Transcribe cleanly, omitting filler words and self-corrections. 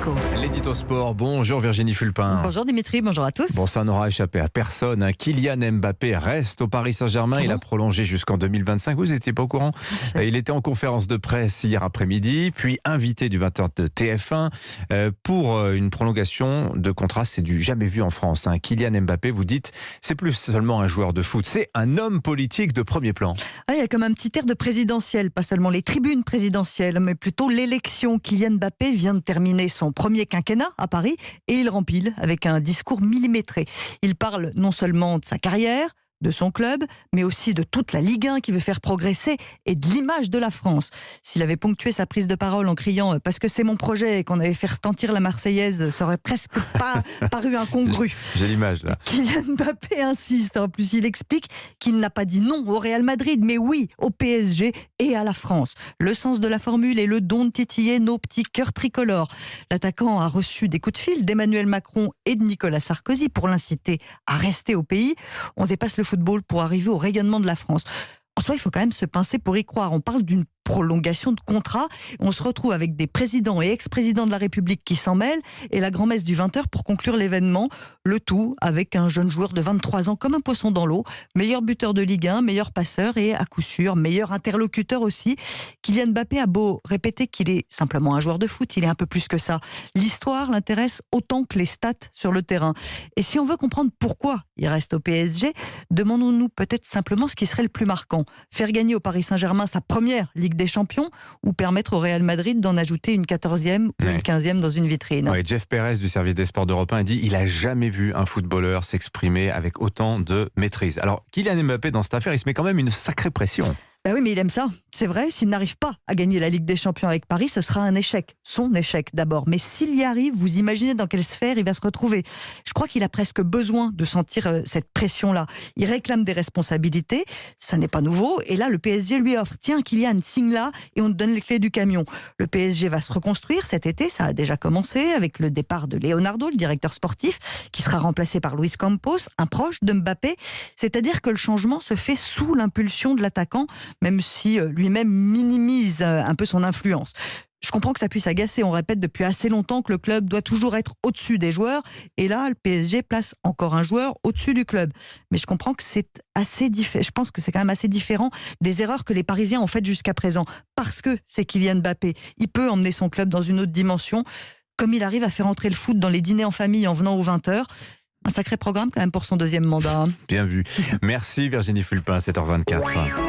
Échos. L'édito sport, bonjour Virginie Fulpin. Bonjour Dimitri, bonjour à tous. Bon, ça n'aura échappé à personne. Kylian Mbappé reste au Paris Saint-Germain. Il a prolongé jusqu'en 2025. Vous n'étiez pas au courant? Il était en conférence de presse hier après-midi, puis invité du 20h de TF1 pour une prolongation de contrat. C'est du jamais vu en France. Kylian Mbappé, vous dites, c'est plus seulement un joueur de foot, c'est un homme politique de premier plan. Il y a comme un petit air de présidentiel, pas seulement les tribunes présidentielles, mais plutôt l'élection. Kylian Mbappé vient de terminer son premier quinquennat à Paris et il rempile avec un discours millimétré. Il parle non seulement de sa carrière, de son club, mais aussi de toute la Ligue 1 qui veut faire progresser et de l'image de la France. S'il avait ponctué sa prise de parole en criant « parce que c'est mon projet » et qu'on avait fait retentir la Marseillaise, ça aurait presque pas paru incongru. J'ai l'image là. Kylian Mbappé insiste. En plus, il explique qu'il n'a pas dit non au Real Madrid, mais oui au PSG et à la France. Le sens de la formule est le don de titiller nos petits cœurs tricolores. L'attaquant a reçu des coups de fil d'Emmanuel Macron et de Nicolas Sarkozy pour l'inciter à rester au pays. On dépasse le football pour arriver au rayonnement de la France. En soi, il faut quand même se pincer pour y croire. On parle d'une prolongation de contrat. On se retrouve avec des présidents et ex-présidents de la République qui s'en mêlent et la grand-messe du 20h pour conclure l'événement. Le tout avec un jeune joueur de 23 ans comme un poisson dans l'eau. Meilleur buteur de Ligue 1, meilleur passeur et à coup sûr, meilleur interlocuteur aussi. Kylian Mbappé a beau répéter qu'il est simplement un joueur de foot, il est un peu plus que ça. L'histoire l'intéresse autant que les stats sur le terrain. Et si on veut comprendre pourquoi il reste au PSG, demandons-nous peut-être simplement ce qui serait le plus marquant. Faire gagner au Paris Saint-Germain sa première Ligue des Champions ou permettre au Real Madrid d'en ajouter une 14e ou une 15e dans une vitrine. Jeff Perez du service des sports d'Europe 1 dit il a jamais vu un footballeur s'exprimer avec autant de maîtrise. Alors Kylian Mbappé dans cette affaire, il se met quand même une sacrée pression. Ben oui, mais il aime ça. C'est vrai, s'il n'arrive pas à gagner la Ligue des Champions avec Paris, ce sera un échec. Son échec d'abord. Mais s'il y arrive, vous imaginez dans quelle sphère il va se retrouver. Je crois qu'il a presque besoin de sentir cette pression-là. Il réclame des responsabilités, ça n'est pas nouveau. Et là, le PSG lui offre, tiens Kylian, signe là et on te donne les clés du camion. Le PSG va se reconstruire cet été, ça a déjà commencé avec le départ de Leonardo, le directeur sportif, qui sera remplacé par Luis Campos, un proche de Mbappé. C'est-à-dire que le changement se fait sous l'impulsion de l'attaquant, même si lui-même minimise un peu son influence. Je comprends que ça puisse agacer. On répète depuis assez longtemps que le club doit toujours être au-dessus des joueurs. Et là, le PSG place encore un joueur au-dessus du club. Mais je comprends que c'est assez différent. Je pense que c'est quand même assez différent des erreurs que les Parisiens ont faites jusqu'à présent. Parce que c'est Kylian Mbappé. Il peut emmener son club dans une autre dimension. Comme il arrive à faire entrer le foot dans les dîners en famille en venant aux 20h. Un sacré programme quand même pour son deuxième mandat. Bien vu. Merci Virginie Fulpin, 7h24.